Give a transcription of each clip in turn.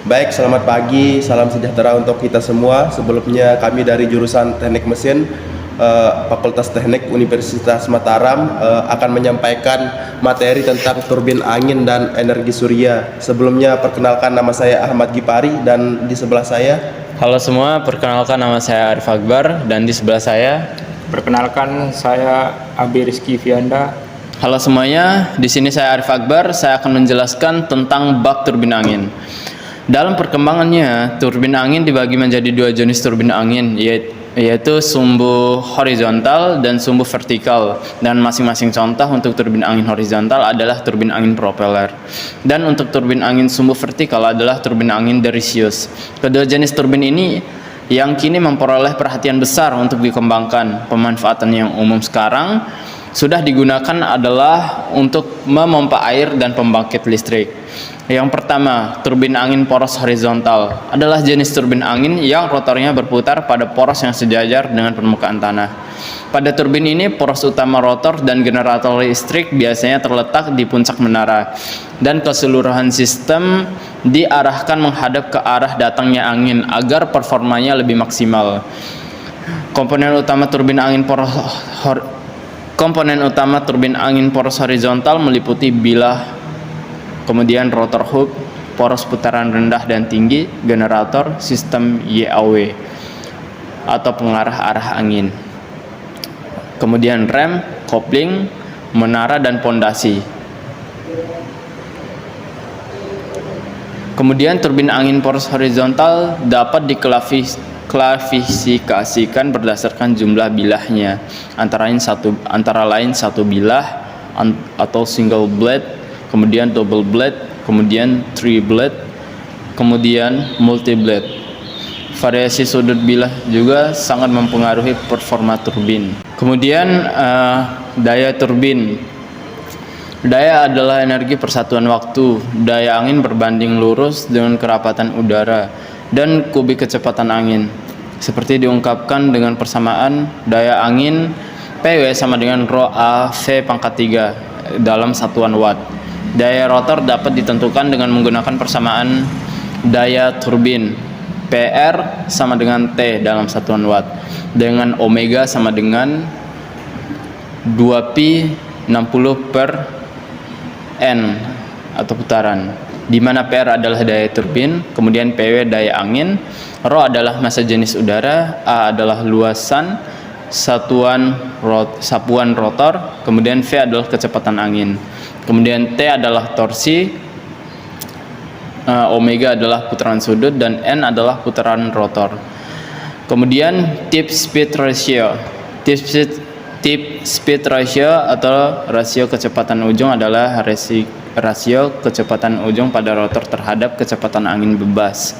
Baik, selamat pagi, salam sejahtera untuk kita semua. Sebelumnya kami dari jurusan Teknik Mesin Fakultas Teknik Universitas Mataram akan menyampaikan materi tentang turbin angin dan energi surya. Sebelumnya perkenalkan, nama saya Ahmad Gipari dan di sebelah saya. Halo semua, perkenalkan nama saya Arif Akbar dan di sebelah saya. Perkenalkan, saya Abi Rizky Fianda. Halo semuanya, di sini saya Arif Akbar. Saya akan menjelaskan tentang bak turbin angin. Dalam perkembangannya, turbin angin dibagi menjadi dua jenis turbin angin, yaitu sumbu horizontal dan sumbu vertikal. Dan masing-masing contoh untuk turbin angin horizontal adalah turbin angin propeller. Dan untuk turbin angin sumbu vertikal adalah turbin angin derisius. Kedua jenis turbin ini yang kini memperoleh perhatian besar untuk dikembangkan. Pemanfaatan yang umum sekarang sudah digunakan adalah untuk memompa air dan pembangkit listrik. Yang pertama, turbin angin poros horizontal adalah jenis turbin angin yang rotornya berputar pada poros yang sejajar dengan permukaan tanah. Pada turbin ini, poros utama rotor dan generator listrik biasanya terletak di puncak menara, dan keseluruhan sistem diarahkan menghadap ke arah datangnya angin agar performanya lebih maksimal. Komponen utama turbin angin poros horizontal meliputi bilah, kemudian rotor hub, poros putaran rendah dan tinggi, generator, sistem YAW atau pengarah arah angin, kemudian rem, kopling, menara dan pondasi. Kemudian turbin angin poros horizontal dapat diklasifikasikan berdasarkan jumlah bilahnya, antara lain satu bilah atau single blade, kemudian double blade, kemudian three blade, kemudian multi blade. Variasi sudut bilah juga sangat mempengaruhi performa turbin. Kemudian daya turbin. Daya adalah energi persatuan waktu. Daya angin berbanding lurus dengan kerapatan udara dan kubik kecepatan angin. Seperti diungkapkan dengan persamaan daya angin PW sama dengan rho A V pangkat 3 dalam satuan watt. Daya rotor dapat ditentukan dengan menggunakan persamaan daya turbin. PR sama dengan T dalam satuan watt, dengan omega sama dengan 2pi 60 per N atau putaran, di mana PR adalah daya turbin, kemudian PW daya angin, Rho adalah massa jenis udara, A adalah luasan sapuan rotor, kemudian V adalah kecepatan angin, kemudian T adalah torsi, omega adalah putaran sudut, dan N adalah putaran rotor. Kemudian tip speed ratio. Tip speed ratio atau rasio kecepatan ujung adalah rasio kecepatan ujung pada rotor terhadap kecepatan angin bebas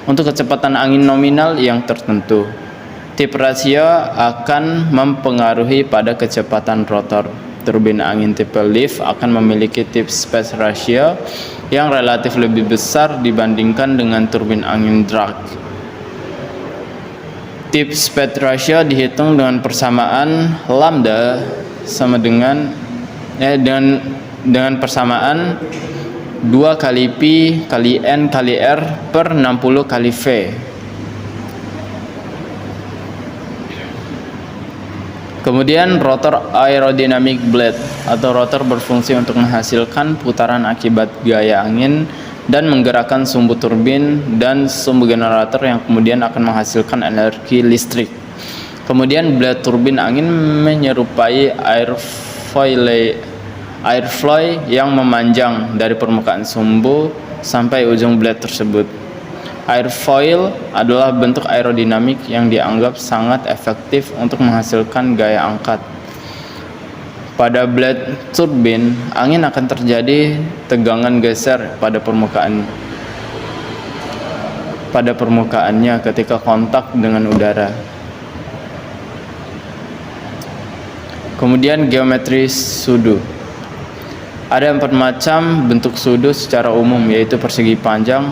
untuk kecepatan angin nominal yang tertentu. Tip rasio akan mempengaruhi pada kecepatan rotor. Turbin angin tipe lift akan memiliki tip speed ratio yang relatif lebih besar dibandingkan dengan turbin angin drag. Tip speed ratio dihitung dengan persamaan lambda sama dengan persamaan 2 kali pi kali n kali r per 60 kali v. Kemudian rotor aerodynamic blade atau rotor berfungsi untuk menghasilkan putaran akibat gaya angin dan menggerakkan sumbu turbin dan sumbu generator yang kemudian akan menghasilkan energi listrik. Kemudian blade turbin angin menyerupai airflow yang memanjang dari permukaan sumbu sampai ujung blade tersebut. Airfoil adalah bentuk aerodinamik yang dianggap sangat efektif untuk menghasilkan gaya angkat. Pada blade turbin, angin akan terjadi tegangan geser pada permukaannya ketika kontak dengan udara. Kemudian geometri sudu. Ada 4 macam bentuk sudu secara umum, yaitu persegi panjang,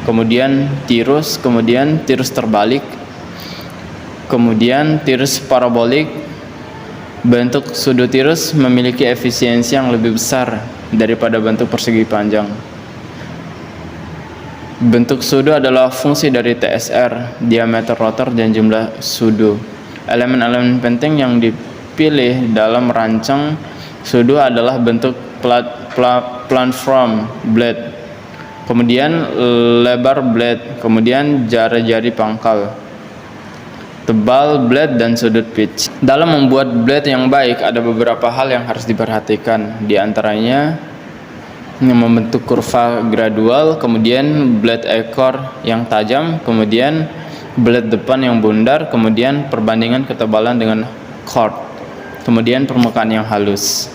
kemudian tirus terbalik, kemudian tirus parabolik. Bentuk sudut tirus memiliki efisiensi yang lebih besar daripada bentuk persegi panjang. Bentuk pseudo adalah fungsi dari TSR, diameter rotor dan jumlah pseudo. Elemen-elemen penting yang dipilih dalam merancang pseudo adalah bentuk planform blade, kemudian lebar blade, kemudian jari-jari pangkal, tebal blade, dan sudut pitch. Dalam membuat blade yang baik ada beberapa hal yang harus diperhatikan, di antaranya membentuk kurva gradual, kemudian blade ekor yang tajam, kemudian blade depan yang bundar, kemudian perbandingan ketebalan dengan chord, kemudian permukaan yang halus.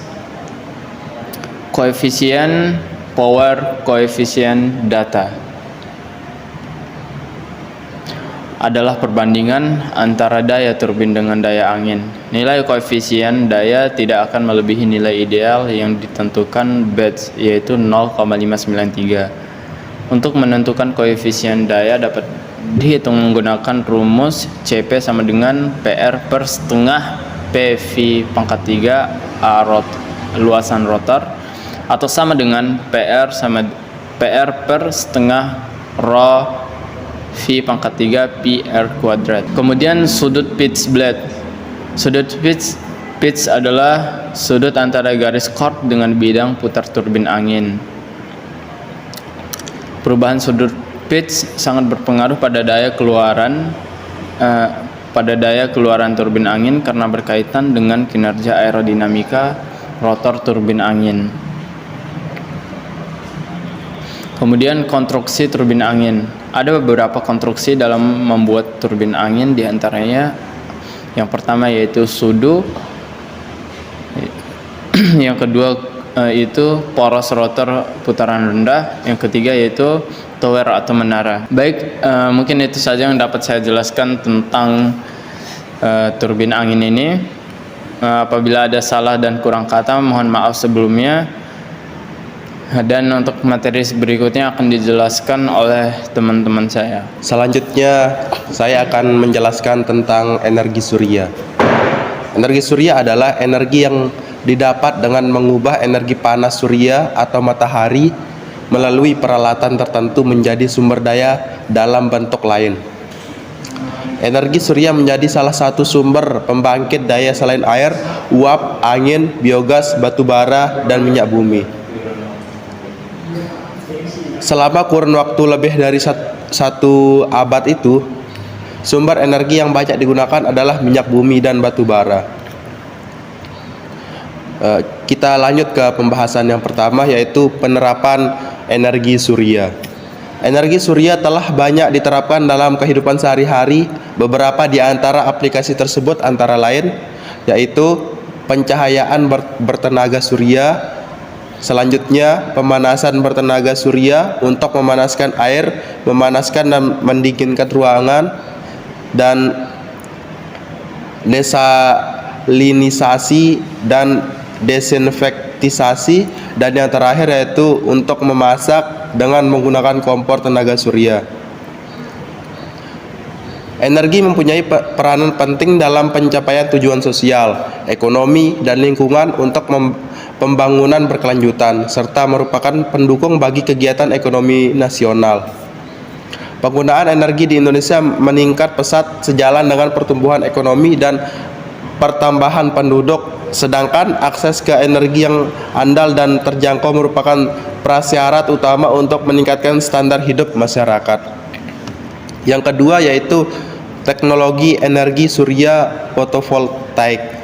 Koefisien power, koefisien data adalah perbandingan antara daya turbin dengan daya angin. Nilai koefisien daya tidak akan melebihi nilai ideal yang ditentukan Betz, yaitu 0,593. Untuk menentukan koefisien daya dapat dihitung menggunakan rumus CP sama dengan PR per setengah PV pangkat 3 A luasan rotor, atau sama dengan PR per setengah rho V pangkat 3 PR kuadrat. Kemudian sudut pitch blade. Sudut pitch adalah sudut antara garis chord dengan bidang putar turbin angin. Perubahan sudut pitch sangat berpengaruh pada daya keluaran turbin angin karena berkaitan dengan kinerja aerodinamika rotor turbin angin. Kemudian konstruksi turbin angin. Ada beberapa konstruksi dalam membuat turbin angin, diantaranya yang pertama yaitu pseudo, yang kedua itu poros rotor putaran rendah, yang ketiga yaitu tower atau menara. Baik, mungkin itu saja yang dapat saya jelaskan tentang turbin angin ini. Apabila ada salah dan kurang kata, mohon maaf sebelumnya. Dan untuk materi berikutnya akan dijelaskan oleh teman-teman saya. Selanjutnya saya akan menjelaskan tentang energi surya. Energi surya adalah energi yang didapat dengan mengubah energi panas surya atau matahari melalui peralatan tertentu menjadi sumber daya dalam bentuk lain. Energi surya menjadi salah satu sumber pembangkit daya selain air, uap, angin, biogas, batu bara, dan minyak bumi. Selama kurun waktu lebih dari satu abad itu, sumber energi yang banyak digunakan adalah minyak bumi dan batu bara. Kita lanjut ke pembahasan yang pertama, yaitu penerapan energi surya. Energi surya telah banyak diterapkan dalam kehidupan sehari-hari. Beberapa di antara aplikasi tersebut antara lain yaitu pencahayaan bertenaga surya. Selanjutnya, pemanasan bertenaga surya untuk memanaskan air, memanaskan dan mendinginkan ruangan, dan desalinisasi dan desinfektisasi, dan yang terakhir yaitu untuk memasak dengan menggunakan kompor tenaga surya. Energi mempunyai peranan penting dalam pencapaian tujuan sosial, ekonomi, dan lingkungan untuk pembangunan berkelanjutan, serta merupakan pendukung bagi kegiatan ekonomi nasional. Penggunaan energi di Indonesia meningkat pesat sejalan dengan pertumbuhan ekonomi dan pertambahan penduduk, sedangkan akses ke energi yang andal dan terjangkau merupakan prasyarat utama untuk meningkatkan standar hidup masyarakat. Yang kedua yaitu teknologi energi surya fotovoltaik.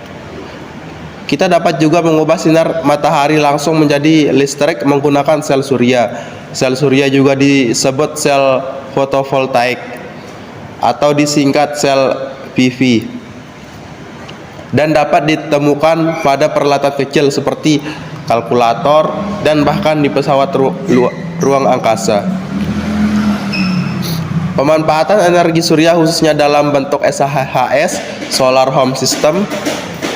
Kita dapat juga mengubah sinar matahari langsung menjadi listrik menggunakan sel surya. Sel surya juga disebut sel fotovoltaik atau disingkat sel PV, dan dapat ditemukan pada peralatan kecil seperti kalkulator dan bahkan di pesawat ruang angkasa. Pemanfaatan energi surya khususnya dalam bentuk SHS (Solar Home System)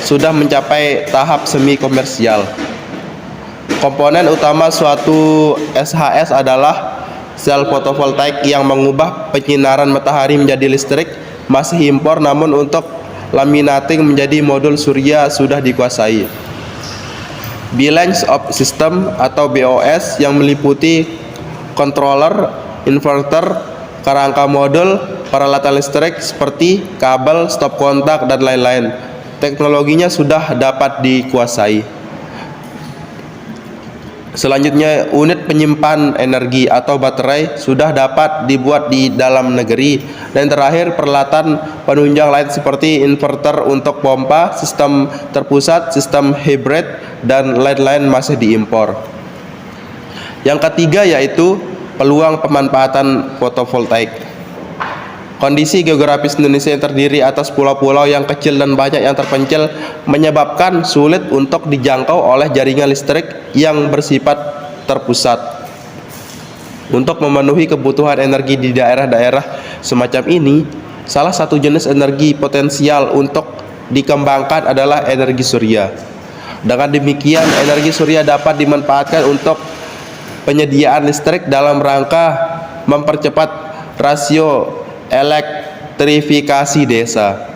sudah mencapai tahap semi komersial. Komponen utama suatu SHS adalah sel fotovoltaik yang mengubah penyinaran matahari menjadi listrik. Masih impor, namun untuk laminating menjadi modul surya sudah dikuasai. Balance of System atau BOS yang meliputi controller, inverter, kerangka modul, peralatan listrik seperti kabel, stop kontak, dan lain-lain. Teknologinya sudah dapat dikuasai. Selanjutnya, unit penyimpan energi atau baterai sudah dapat dibuat di dalam negeri. Dan terakhir, peralatan penunjang lain seperti inverter untuk pompa, sistem terpusat, sistem hybrid, dan lain-lain masih diimpor. Yang ketiga yaitu peluang pemanfaatan fotovoltaik. Kondisi geografis Indonesia yang terdiri atas pulau-pulau yang kecil dan banyak yang terpencil menyebabkan sulit untuk dijangkau oleh jaringan listrik yang bersifat terpusat. Untuk memenuhi kebutuhan energi di daerah-daerah semacam ini, salah satu jenis energi potensial untuk dikembangkan adalah energi surya. Dengan demikian, energi surya dapat dimanfaatkan untuk penyediaan listrik dalam rangka mempercepat rasio elektrifikasi desa.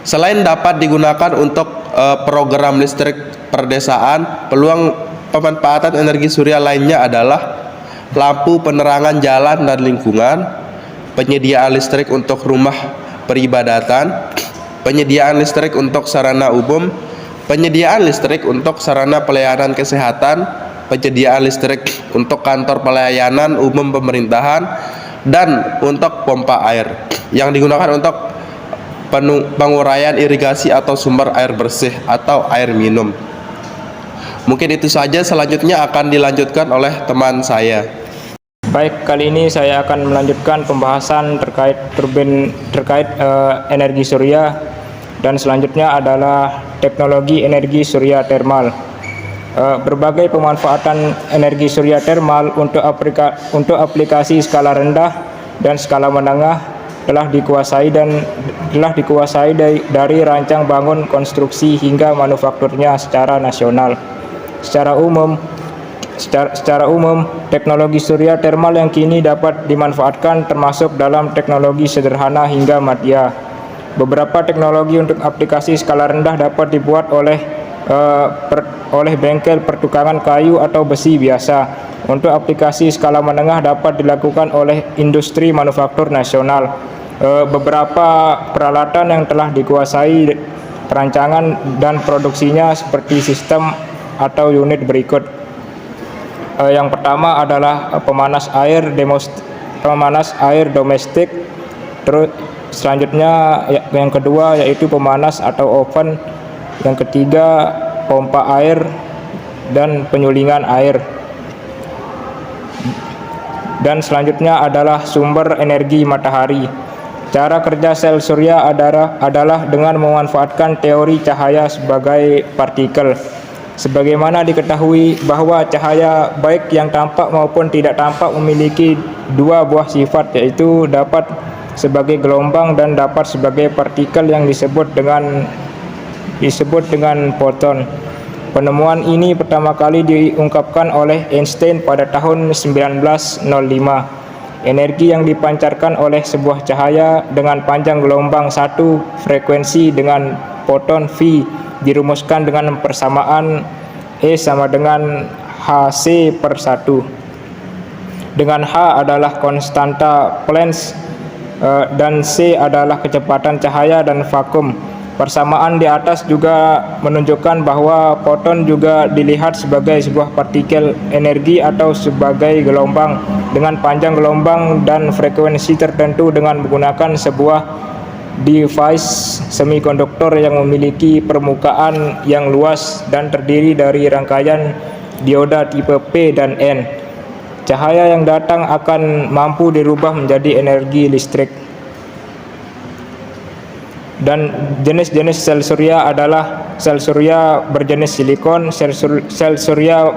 Selain dapat digunakan untuk program listrik perdesaan, peluang pemanfaatan energi surya lainnya adalah lampu penerangan jalan dan lingkungan, penyediaan listrik untuk rumah peribadatan, penyediaan listrik untuk sarana umum, penyediaan listrik untuk sarana pelayanan kesehatan, penyediaan listrik untuk kantor pelayanan umum pemerintahan, dan untuk pompa air yang digunakan untuk penguraian irigasi atau sumber air bersih atau air minum. Mungkin itu saja, selanjutnya akan dilanjutkan oleh teman saya. Baik, kali ini saya akan melanjutkan pembahasan terkait energi surya, dan selanjutnya adalah teknologi energi surya termal. Berbagai pemanfaatan energi surya termal untuk aplikasi skala rendah dan skala menengah telah dikuasai dari rancang bangun, konstruksi hingga manufakturnya secara nasional. Secara umum, teknologi surya termal yang kini dapat dimanfaatkan termasuk dalam teknologi sederhana hingga madya. Beberapa teknologi untuk aplikasi skala rendah dapat dibuat oleh bengkel pertukangan kayu atau besi biasa. Untuk aplikasi skala menengah dapat dilakukan oleh industri manufaktur nasional. Beberapa peralatan yang telah dikuasai perancangan dan produksinya seperti sistem atau unit berikut. Yang pertama adalah pemanas air domestik. Terus selanjutnya yang kedua yaitu pemanas atau oven. Yang ketiga, pompa air dan penyulingan air. Dan selanjutnya adalah sumber energi matahari. Cara kerja sel surya adalah dengan memanfaatkan teori cahaya sebagai partikel. Sebagaimana diketahui bahwa cahaya baik yang tampak maupun tidak tampak memiliki dua buah sifat, yaitu dapat sebagai gelombang dan dapat sebagai partikel yang disebut dengan foton. Penemuan ini pertama kali diungkapkan oleh Einstein pada tahun 1905. Energi yang dipancarkan oleh sebuah cahaya dengan panjang gelombang 1 frekuensi dengan foton V dirumuskan dengan persamaan E sama dengan Hc/1, dengan H adalah konstanta Planck dan C adalah kecepatan cahaya dan vakum. Persamaan di atas juga menunjukkan bahwa foton juga dilihat sebagai sebuah partikel energi atau sebagai gelombang dengan panjang gelombang dan frekuensi tertentu dengan menggunakan sebuah device semikonduktor yang memiliki permukaan yang luas dan terdiri dari rangkaian dioda tipe P dan N. Cahaya yang datang akan mampu dirubah menjadi energi listrik. Dan jenis-jenis sel surya adalah sel surya berjenis silikon, sel surya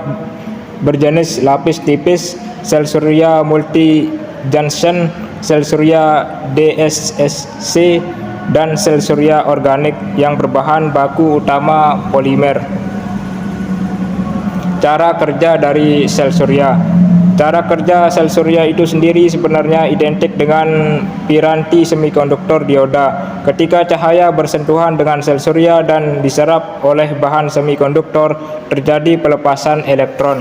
berjenis lapis tipis, sel surya multi junction, sel surya DSSC, dan sel surya organik yang berbahan baku utama polimer. Cara kerja dari sel surya. Cara kerja sel surya itu sendiri sebenarnya identik dengan piranti semikonduktor dioda. Ketika cahaya bersentuhan dengan sel surya dan diserap oleh bahan semikonduktor, terjadi pelepasan elektron.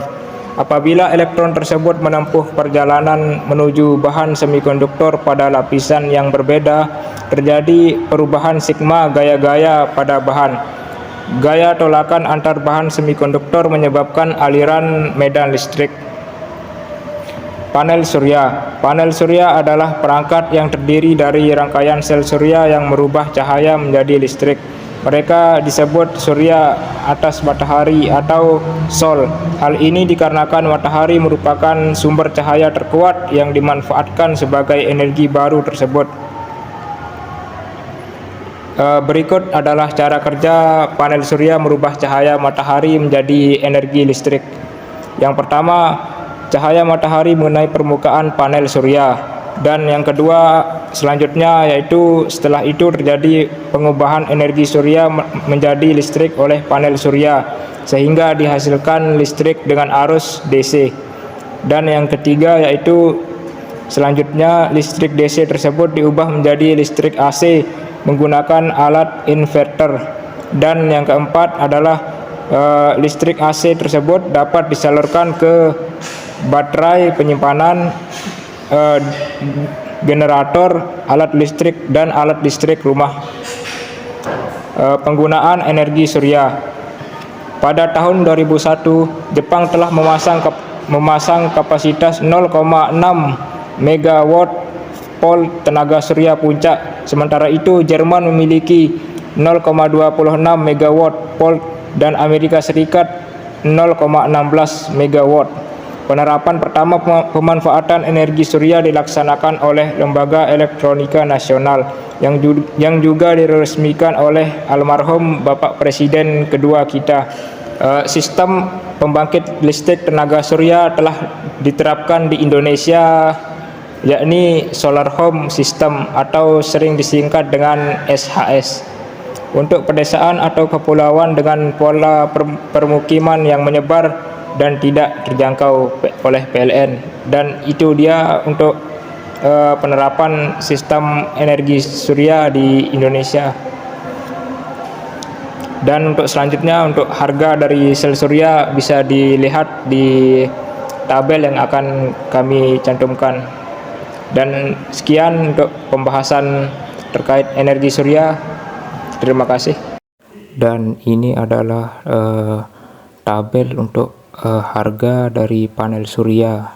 Apabila elektron tersebut menempuh perjalanan menuju bahan semikonduktor pada lapisan yang berbeda, terjadi perubahan sigma gaya-gaya pada bahan. Gaya tolakan antar bahan semikonduktor menyebabkan aliran medan listrik. Panel surya. Panel surya adalah perangkat yang terdiri dari rangkaian sel surya yang merubah cahaya menjadi listrik. Mereka disebut surya atas matahari atau sol. Hal ini dikarenakan matahari merupakan sumber cahaya terkuat yang dimanfaatkan sebagai energi baru tersebut. Berikut adalah cara kerja panel surya merubah cahaya matahari menjadi energi listrik. Yang pertama, cahaya matahari mengenai permukaan panel surya. Dan yang kedua selanjutnya yaitu setelah itu terjadi pengubahan energi surya menjadi listrik oleh panel surya sehingga dihasilkan listrik dengan arus DC. Dan yang ketiga yaitu selanjutnya listrik DC tersebut diubah menjadi listrik AC menggunakan alat inverter. Dan yang keempat adalah listrik AC tersebut dapat disalurkan ke baterai penyimpanan, generator, alat listrik, dan alat listrik rumah. Penggunaan energi surya. Pada tahun 2001, Jepang telah memasang kapasitas 0,6 megawatt pol tenaga surya puncak. Sementara itu, Jerman memiliki 0,26 megawatt pol dan Amerika Serikat 0,16 megawatt. Penerapan pertama pemanfaatan energi surya dilaksanakan oleh Lembaga Elektronika Nasional yang juga diresmikan oleh almarhum Bapak Presiden kedua kita. Sistem pembangkit listrik tenaga surya telah diterapkan di Indonesia, yakni Solar Home System atau sering disingkat dengan SHS. Untuk pedesaan atau kepulauan dengan pola permukiman yang menyebar dan tidak terjangkau oleh PLN. Dan itu dia untuk penerapan sistem energi surya di Indonesia. Dan untuk selanjutnya, untuk harga dari sel surya bisa dilihat di tabel yang akan kami cantumkan. Dan sekian untuk pembahasan terkait energi surya. Terima kasih. Dan ini adalah tabel untuk harga dari panel surya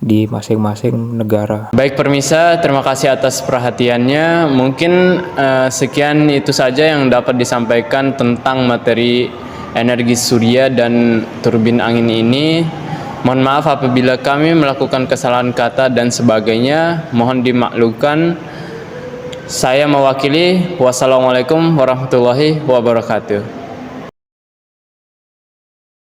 di masing-masing negara. Baik permisa, terima kasih atas perhatiannya. Mungkin sekian itu saja yang dapat disampaikan tentang materi energi surya dan turbin angin ini. Mohon maaf apabila kami melakukan kesalahan kata dan sebagainya. Mohon dimaklumkan. Saya mewakili. Wassalamualaikum warahmatullahi wabarakatuh.